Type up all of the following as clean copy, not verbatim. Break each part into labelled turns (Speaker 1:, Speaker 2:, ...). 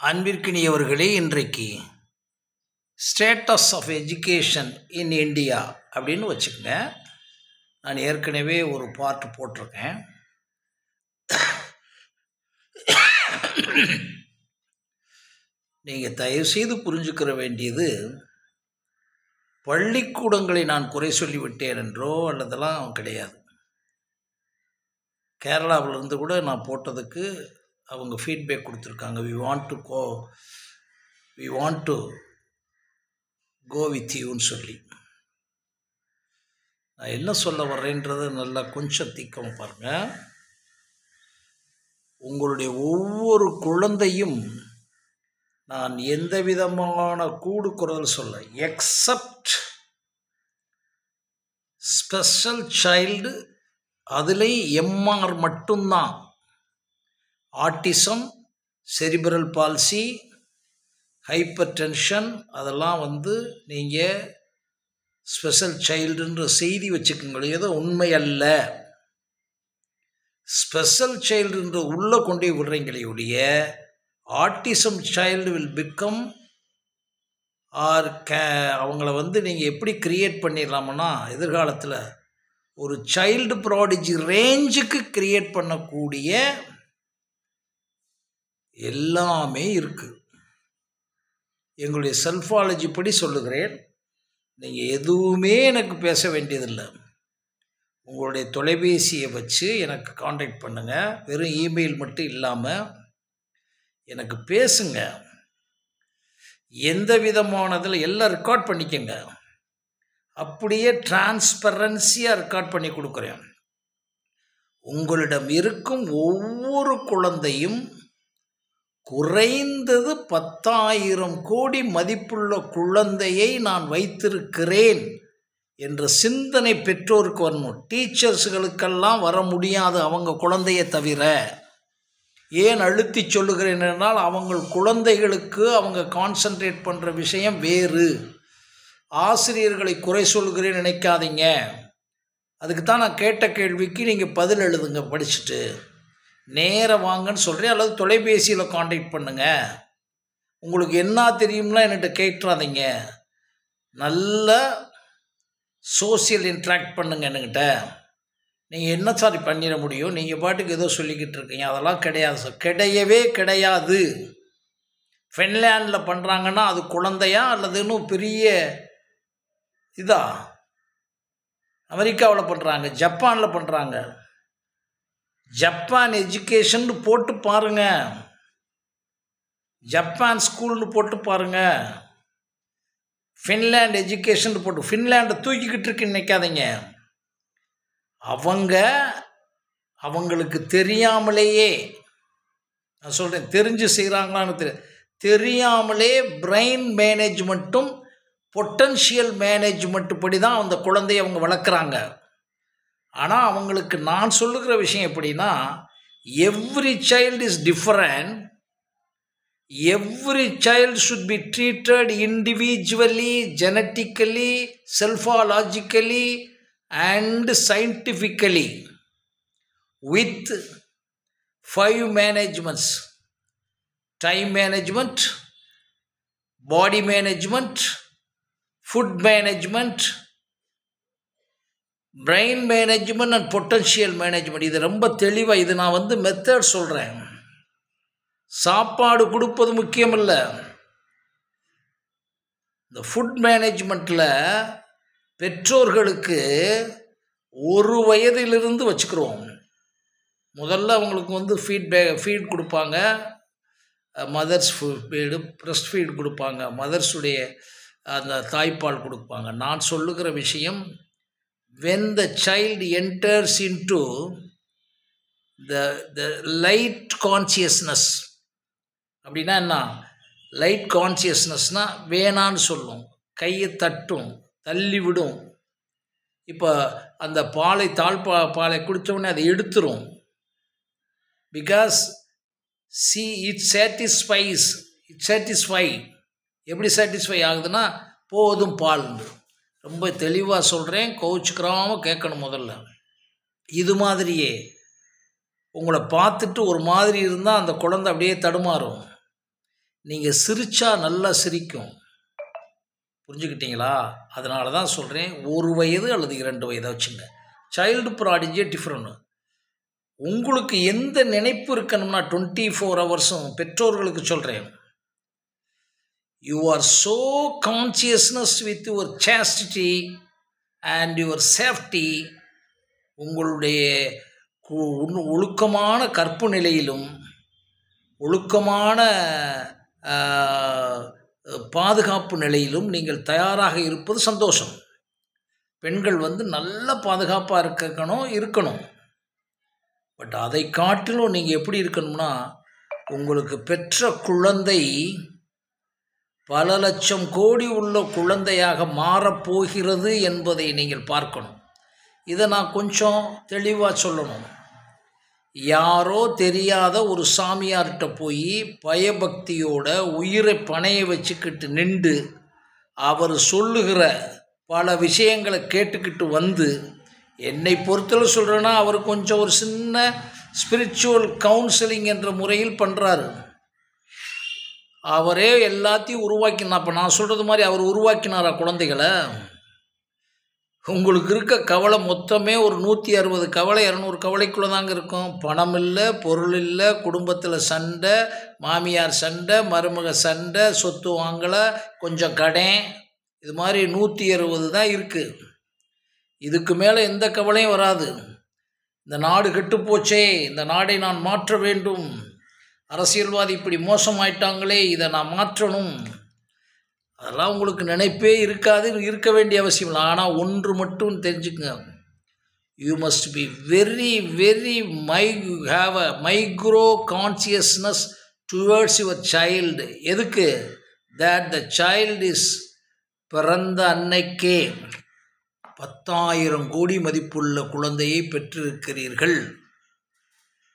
Speaker 1: அன்பிற்கினியவர்களே, இன்றைக்கு status of education in India அப்படின்னு வச்சுக்கோங்க. நான் ஏற்கனவே ஒரு பார்ட் போட்டிருக்கேன். நீங்கள் தயவுசெய்து புரிஞ்சுக்கிற வேண்டியது, பள்ளிக்கூடங்களை நான் குறை சொல்லிவிட்டேன் என்றோ அல்லதெல்லாம் கிடையாது. கேரளாவிலேருந்து கூட நான் போட்டதுக்கு அவங்க ஃபீட்பேக் கொடுத்துருக்காங்க. We want to go with யூன்னு சொல்லி. நான் என்ன சொல்ல வர்றேன்றதை நல்லா கொஞ்சம் தீக்கம் பாருங்கள். உங்களுடைய ஒவ்வொரு குழந்தையும் நான் எந்த விதமான கூடு குரல் சொல்ல, எக்ஸப்ட் ஸ்பெஷல் சைல்டு, அதில் எம்ஆர் மட்டும்தான். Autism, cerebral palsy, hyper tension, அதெல்லாம் நீங்கள் ஸ்பெஷல் சைல்டுன்ற செய்தி வச்சுக்கோங்க. ஏதோ உண்மை அல்ல. ஸ்பெஷல் சைல்டுன்ற உள்ளே கொண்டே விடுறீங்களே ஒழிய, ஆட்டிசம் சைல்டு வில் பிகம் அவங்கள நீங்கள் எப்படி கிரியேட் பண்ணிடலாமன்னா, எதிர்காலத்தில் ஒரு சைல்டு ப்ராடிஜி ரேஞ்சுக்கு கிரியேட் பண்ணக்கூடிய எல்லாமே இருக்குது. எங்களுடைய செல்ஃபாலஜி படி சொல்லுகிறேன். நீங்கள் எதுவுமே எனக்கு பேச வேண்டியதில்லை. உங்களுடைய தொலைபேசியை வச்சு எனக்கு காண்டாக்ட் பண்ணுங்கள். வெறும் இமெயில் மட்டும் இல்லாமல் எனக்கு பேசுங்க. எந்த விதமானதில் எல்லாம் ரெக்கார்ட் பண்ணிக்கங்க. அப்படியே டிரான்ஸ்பரன்சியாக ரெக்கார்ட் பண்ணி கொடுக்குறேன். உங்களிடம் இருக்கும் ஒவ்வொரு குழந்தையும் குறைந்தது 10,000 கோடி மதிப்புள்ள குழந்தையை நான் வைத்திருக்கிறேன் என்ற சிந்தனை பெற்றோருக்கு வரணும். டீச்சர்ஸுகளுக்கெல்லாம் வர முடியாது அவங்க குழந்தையை தவிர. ஏன் அழுத்தி சொல்லுகிறேன் என்றால், அவங்க குழந்தைகளுக்கு அவங்க கான்சன்ட்ரேட் பண்ணுற விஷயம் வேறு. ஆசிரியர்களை குறை சொல்கிறேன்னு நினைக்காதீங்க. அதுக்கு தான் நான் கேட்ட கேள்விக்கு நீங்கள் பதில் எழுதுங்க. படிச்சுட்டு நேராக வாங்கன்னு சொல்கிறேன். அல்லது தொலைபேசியில் காண்டாக்ட் பண்ணுங்கள். உங்களுக்கு என்ன தெரியும்லாம் என்கிட்ட கேட்டுறாதீங்க. நல்ல சோசியல் இன்ட்ராக்ட் பண்ணுங்க என்கிட்ட. நீங்கள் என்ன சாரி பண்ணிட முடியும்? நீங்கள் பாட்டுக்கு ஏதோ சொல்லிக்கிட்டு இருக்கீங்க. அதெல்லாம் கிடையாது சார், கிடையவே கிடையாது. ஃபின்லாண்டில் பண்ணுறாங்கன்னா அது குழந்தையா அல்லது இன்னும் பெரிய இதா? அமெரிக்காவில் பண்ணுறாங்க, ஜப்பானில் பண்ணுறாங்க. ஜப்பான் எஜுகேஷன் போட்டு பாருங்கள், ஜப்பான் ஸ்கூல்னு போட்டு பாருங்கள், ஃபின்லாண்ட் எஜுகேஷன் போட்டு. ஃபின்லாண்டை தூக்கிக்கிட்டு இருக்குன்னு நினைக்காதீங்க. அவங்களுக்கு தெரியாமலேயே, நான் சொல்கிறேன், தெரிஞ்சு செய்கிறாங்களான்னு தெரியாமலே பிரெயின் மேனேஜ்மெண்ட்டும் பொட்டன்ஷியல் மேனேஜ்மெண்ட் படி தான் அந்த குழந்தையை அவங்க வளர்க்குறாங்க. ஆனால் அவங்களுக்கு நான் சொல்லுகிற விஷயம் எப்படின்னா, every child is different. Every child should be treated individually, genetically, selfologically and scientifically with 5 managements: time management, body management, food management, brain management and potential management. இது ரொம்ப தெளிவாக, இது நான் மெத்தட் சொல்கிறேன். சாப்பாடு கொடுப்பது முக்கியம் இல்லை. இந்த ஃபுட் மேனேஜ்மெண்ட்டில் பெற்றோர்களுக்கு 1 வயதிலிருந்து வச்சுக்கிறோம். முதல்ல அவங்களுக்கு ஃபீட் கொடுப்பாங்க. மதர்ஸ் ஃபீடு, ப்ரெஸ்ட் ஃபீட் கொடுப்பாங்க. மதர்ஸுடைய அந்த தாய்ப்பால் கொடுப்பாங்க. நான் சொல்லுகிற விஷயம், when the child enters into the light consciousness, அப்படின்னா என்ன? லைட் கான்சியஸ்னஸ்னால் வேணான்னு சொல்லும், கையை தட்டும், தள்ளி விடும். இப்போ அந்த பாலை குடித்தோடனே அதை எடுத்துரும். Because it satisfy. எப்படி சாட்டிஸ்ஃபை ஆகுதுன்னா, போதும் பால். ரொம்ப தெளிவாக சொல்கிறேன், கோச்சுக்கிறாமல் கேட்கணும் முதல்ல. இது மாதிரியே உங்களை பார்த்துட்டு ஒரு மாதிரி இருந்தால் அந்த குழந்தை அப்படியே தடுமாறும். நீங்கள் சிரித்தா நல்லா சிரிக்கும். புரிஞ்சுக்கிட்டீங்களா? அதனால தான் சொல்கிறேன், 1 வயது அல்லது 2 வயதை வச்சுங்க. சைல்டு ப்ராடிஜியே டிஃப்ரெண்ட். உங்களுக்கு எந்த நினைப்பு இருக்கணும்னா 24 ஹவர்ஸும் பெற்றோர்களுக்கு சொல்கிறேன், you are so consciousness with your chastity and your safety. உங்களுடைய ஒழுக்கமான கற்பு நிலையிலும் ஒழுக்கமான பாதுகாப்பு நிலையிலும் நீங்கள் தயாராக இருப்பது சந்தோஷம். பெண்கள் நல்ல பாதுகாப்பாக இருக்கணும். பட் அதை காட்டிலும் நீங்கள் எப்படி இருக்கணும்னா, உங்களுக்கு பெற்ற குழந்தை பல லட்சம் கோடி உள்ள குழந்தையாக மாறப்போகிறது என்பதை நீங்கள் பார்க்கணும். இதை நான் கொஞ்சம் தெளிவாக சொல்லணும். யாரோ தெரியாத ஒரு சாமியார்கிட்ட போய் பயபக்தியோட உயிரை பணைய வச்சுக்கிட்டு நின்று அவர் சொல்லுகிற பல விஷயங்களை கேட்டுக்கிட்டு என்னை பொறுத்தவரை சொல்கிறேன்னா, அவர் கொஞ்சம் ஒரு சின்ன ஸ்பிரிச்சுவல் கவுன்சிலிங் என்ற முறையில் பண்ணுறாரு. அவரே எல்லாத்தையும் உருவாக்கினா, அப்போ நான் சொல்கிறது மாதிரி அவர் உருவாக்கினாரா குழந்தைகளை? உங்களுக்கு இருக்க கவலை மொத்தமே ஒரு 160 கவலை 200 கவலைக்குள்ளே தாங்க இருக்கும். பணம் இல்லை, பொருள் இல்லை, குடும்பத்தில் சண்டை, மாமியார் சண்டை, மருமக சண்டை, சொத்து வாங்கலை, கொஞ்சம் கடன், இது மாதிரி 160 தான் இருக்குது. இதுக்கு மேலே எந்த கவலையும் வராது. இந்த நாடு கெட்டுப்போச்சே, இந்த நாடை நான் மாற்ற வேண்டும், அரசியல்வாதி இப்படி மோசமாயிட்டாங்களே, இதை நான் மாற்றணும், அதெல்லாம் உங்களுக்கு நினைப்பே இருக்காது, இருக்க வேண்டிய அவசியம் இல்லை. ஆனால் ஒன்று மட்டும் தெரிஞ்சுக்கங்க, you must be very have a micro consciousness towards your child. எதுக்கு? தட் த சைல்டு இஸ் பிறந்த அன்னைக்கே 10,000 கோடி மதிப்புள்ள குழந்தையை பெற்றிருக்கிறீர்கள்.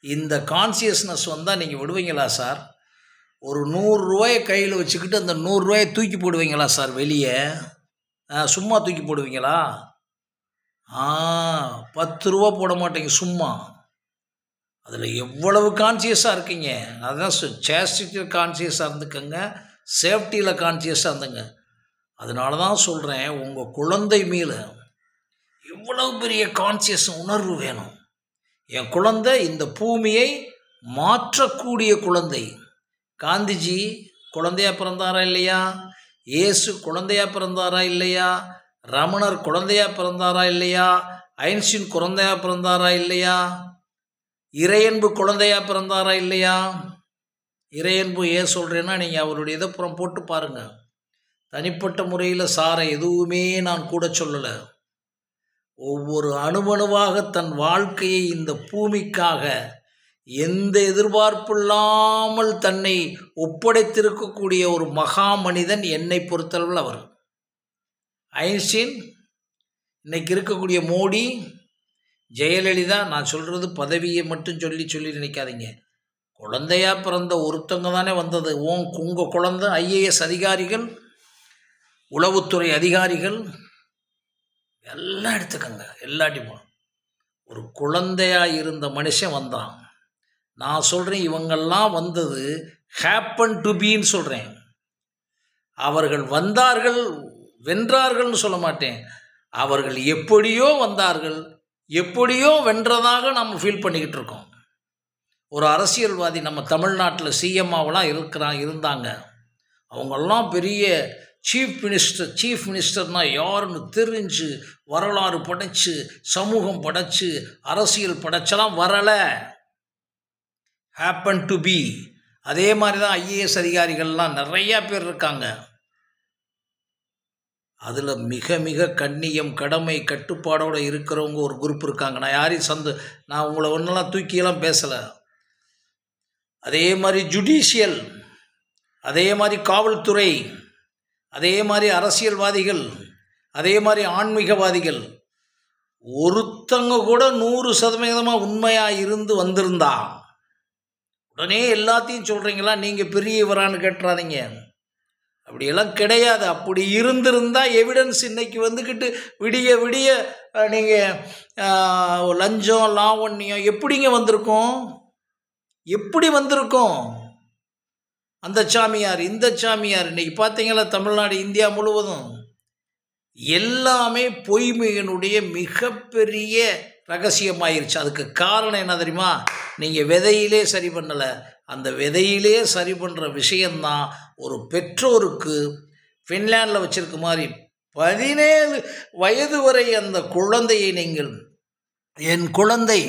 Speaker 1: இந்த கான்சியஸ்னஸ் வந்தால் நீங்கள் விடுவீங்களா சார்? ஒரு 100 ரூபாயை கையில் வச்சுக்கிட்டு அந்த 100 ரூபாயை தூக்கி போடுவீங்களா சார் வெளியே? சும்மா தூக்கி போடுவீங்களா? 10 ரூபா போட மாட்டீங்க சும்மா. அதில் எவ்வளவு கான்சியஸாக இருக்கீங்க. அதுதான் சேஸ்டிட்டியில் கான்சியஸாக இருந்துக்கங்க, சேஃப்டியில் கான்சியஸாக இருந்துங்க. அதனால தான் சொல்கிறேன், உங்கள் குழந்தை மேலே எவ்வளவு பெரிய கான்சியஸ் உணர்வு வேணும். என் குழந்தை இந்த பூமியை மாற்றக்கூடிய குழந்தை. காந்திஜி குழந்தையா பிறந்தாரா இல்லையா? இயேசு குழந்தையா பிறந்தாரா இல்லையா? ரமணர் குழந்தையா பிறந்தாரா இல்லையா? ஐன்ஸ்டீன் குழந்தையா பிறந்தாரா இல்லையா? இறையன்பு குழந்தையா பிறந்தாரா இல்லையா? இறையன்பு ஏன் சொல்கிறேன்னா, நீங்கள் அவருடைய இதை புறம் போட்டு பாருங்கள். தனிப்பட்ட முறையில் சாரை எதுவுமே நான் கூட சொல்லலை. ஒவ்வொரு அணுவணுவாக தன் வாழ்க்கையை இந்த பூமிக்காக எந்த எதிர்பார்ப்பு இல்லாமல் தன்னை ஒப்படைத்திருக்கக்கூடிய ஒரு மகா மனிதன் என்னை பொறுத்தளவில் அவர். ஐன்ஸ்டீன், இன்னைக்கு இருக்கக்கூடிய மோடி, ஜெயலலிதா, நான் சொல்கிறது பதவியை மட்டும் சொல்லி நினைக்காதீங்க. குழந்தையா பிறந்த ஒருத்தங்க தானே வந்தது. உங்கள் குழந்தை IAS அதிகாரிகள், உளவுத்துறை அதிகாரிகள் எல்லாம் எடுத்துக்கங்க. எல்லாத்தையும் ஒரு குழந்தையாக இருந்த மனுஷன் வந்தான். நான் சொல்கிறேன், இவங்கெல்லாம் வந்தது ஹேப்பன் டு பீன்னு சொல்கிறேன். அவர்கள் வந்தார்கள், வென்றார்கள்னு சொல்ல மாட்டேன். அவர்கள் எப்படியோ வந்தார்கள், எப்படியோ வென்றதாக நம்ம ஃபீல் பண்ணிக்கிட்டு இருக்கோம். ஒரு அரசியல்வாதி நம்ம தமிழ்நாட்டில் CMஆவெலாம் இருந்தாங்க. அவங்கெல்லாம் பெரிய சீஃப் மினிஸ்டர்னால் யாருன்னு தெரிஞ்சு வரலாறு படைச்சு, சமூகம் படைச்சு, அரசியல் படைச்செல்லாம் வரலை. Happen to be. அதே மாதிரி தான் IAS அதிகாரிகள்லாம் நிறையா பேர் இருக்காங்க. அதில் மிக மிக கண்ணியம், கடமை, கட்டுப்பாடோடு இருக்கிறவங்க ஒரு குரூப் இருக்காங்க. நான் யாரையும் நான் உங்களை ஒன்றெல்லாம் தூக்கியெல்லாம் பேசலை. அதே மாதிரி ஜுடிஷியல், அதே மாதிரி காவல்துறை, அதே மாதிரி அரசியல்வாதிகள், அதே மாதிரி ஆன்மீகவாதிகள், ஒருத்தங்க கூட 100% உண்மையாக இருந்து வந்திருந்தா உடனே எல்லாத்தையும் சொல்கிறீங்களா நீங்கள் பெரியவரான்னு கேட்டுறாதீங்க. அப்படியெல்லாம் கிடையாது. அப்படி இருந்திருந்தால் எவிடன்ஸ் இன்னைக்கு வந்துக்கிட்டு விடிய விடிய நீங்கள் லஞ்சம், லாவண்யம் எப்படிங்க வந்திருக்கோம்? எப்படி வந்திருக்கோம்? அந்த சாமியார் இந்த சாமியார். இன்றைக்கி பார்த்தீங்களா தமிழ்நாடு இந்தியா முழுவதும் எல்லாமே பொய்மையினுடைய மிகப்பெரிய ரகசியமாயிருச்சு. அதுக்கு காரணம் என்ன தெரியுமா? நீங்கள் விதையிலே சரி பண்ணலை. அந்த விதையிலே சரி பண்ணுற விஷயந்தான் ஒரு பெற்றோருக்கு ஃபின்லாண்டில் வச்சுருக்க மாதிரி 17 வயது வரை அந்த குழந்தையை நீங்கள், என் குழந்தை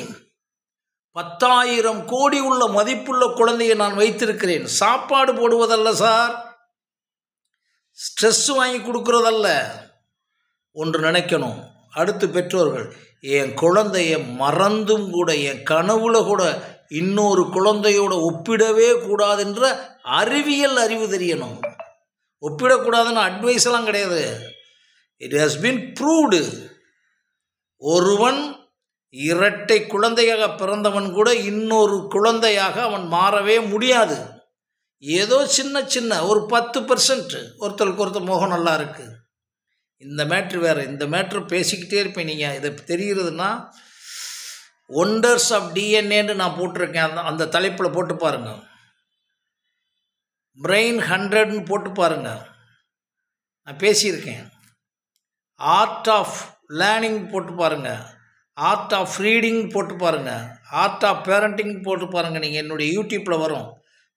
Speaker 1: 10,000 கோடி உள்ள மதிப்புள்ள குழந்தையை நான் வைத்திருக்கிறேன். சாப்பாடு போடுவதல்ல சார், ஸ்ட்ரெஸ் வாங்கி கொடுக்குறதல்ல. ஒன்று நினைக்கணும், அடுத்து பெற்றோர்கள், என் குழந்தைய மறந்தும் கூட என் கனவுல கூட இன்னொரு குழந்தையோட ஒப்பிடவே கூடாதுன்ற அறிவியல் அறிவு தெரியணும். ஒப்பிடக்கூடாதுன்னு அட்வைஸ் எல்லாம் கிடையாது. It has been proved. ஒருவன் இரட்டை குழந்தையாக பிறந்தவன் கூட இன்னொரு குழந்தையாக அவன் மாறவே முடியாது. ஏதோ சின்ன சின்ன ஒரு 10% ஒருத்தருக்கு ஒருத்தர் முகம் நல்லா இருக்குது. இந்த மேட்ரு வேறு. இந்த மேட்ரு பேசிக்கிட்டே இருப்பேன். நீங்கள் இதை தெரிகிறதுனா ஒண்டர்ஸ் ஆஃப் டிஎன்ஏன்னு நான் போட்டிருக்கேன். அந்த தலைப்பில் போட்டு பாருங்கள். பிரெயின் 100ன்னு போட்டு பாருங்கள், நான் பேசியிருக்கேன். ஆர்ட் ஆஃப் லேர்னிங் போட்டு பாருங்கள், ஆர்ட் ஆஃப் ரீடிங் போட்டு பாருங்கள், ஆர்ட் ஆஃப் பேரண்டிங் போட்டு பாருங்கள். நீங்கள் என்னுடைய யூடியூப்பில் வரும்,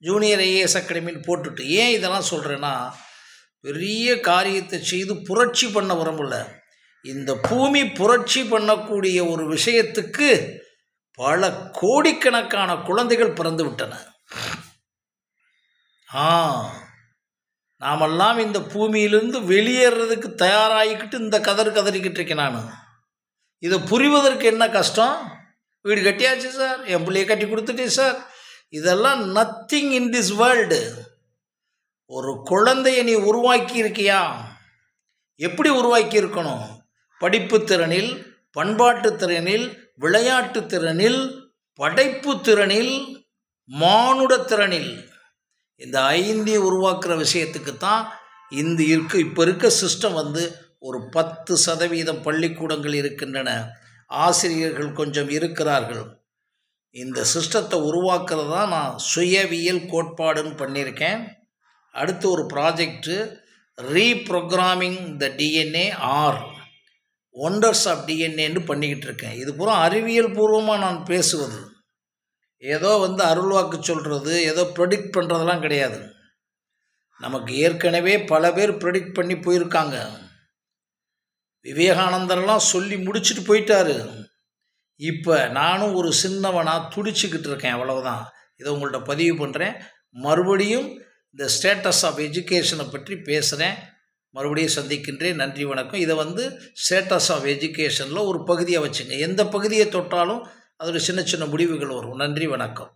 Speaker 1: ஜூனியர் ஐஏஎஸ் அகாடமின்னு போட்டுட்டு. ஏன் இதெல்லாம் சொல்கிறேன்னா, பெரிய காரியத்தை செய்து புரட்சி பண்ண விரும்பல. இந்த பூமி புரட்சி பண்ணக்கூடிய ஒரு விஷயத்துக்கு பல கோடிக்கணக்கான குழந்தைகள் பிறந்து விட்டன. நாமெல்லாம் இந்த பூமியிலிருந்து வெளியேறதுக்கு தயாராகிக்கிட்டு இந்த கதறிக்கிட்டு இருக்கேன் நான். இதை புரிவதற்கு என்ன கஷ்டம்? வீடு கட்டியாச்சு சார், என் பிள்ளையை கட்டி கொடுத்துட்டேன் சார். இதெல்லாம் நத்திங் இன் திஸ் வேர்ல்டு. ஒரு குழந்தையை நீ உருவாக்கி இருக்கியா? எப்படி உருவாக்கி இருக்கணும்? படிப்பு திறனில், பண்பாட்டு திறனில், விளையாட்டு திறனில், படைப்பு திறனில், மானுட திறனில். இந்த 5 உருவாக்குற விஷயத்துக்கு தான் இப்போ இருக்க சிஸ்டம் ஒரு 10% பள்ளிக்கூடங்கள் இருக்கின்றன, ஆசிரியர்கள் கொஞ்சம் இருக்கிறார்கள். இந்த சிஸ்டத்தை உருவாக்குறது தான் நான் சுயவியல் கோட்பாடுன்னு பண்ணியிருக்கேன். அடுத்து ஒரு project reprogramming the DNA or wonders of டிஎன்ஏன்னு பண்ணிக்கிட்டு இருக்கேன். இது பூரா அறிவியல் பூர்வமாக நான் பேசுவது. ஏதோ அருள்வாக்கு சொல்கிறது, ஏதோ ப்ரெடிக்ட் பண்ணுறதெல்லாம் கிடையாது. நமக்கு ஏற்கனவே பல பேர் ப்ரெடிக்ட் பண்ணி போயிருக்காங்க. விவேகானந்தரெல்லாம் சொல்லி முடிச்சுட்டு போயிட்டாரு. இப்போ நானும் ஒரு சின்னவனாக துடிச்சிக்கிட்டு இருக்கேன், அவ்வளவுதான். இதை உங்கள்கிட்ட பதிவு பண்ணுறேன். மறுபடியும் இந்த ஸ்டேட்டஸ் ஆஃப் எஜுகேஷனை பற்றி பேசுகிறேன். மறுபடியும் சந்திக்கின்றேன். நன்றி, வணக்கம். இதை ஸ்டேட்டஸ் ஆஃப் எஜுகேஷனில் ஒரு பகுதியை வச்சுங்க. எந்த பகுதியை தொட்டாலும் அதில் சின்ன சின்ன முடிவுகள் வரும். நன்றி, வணக்கம்.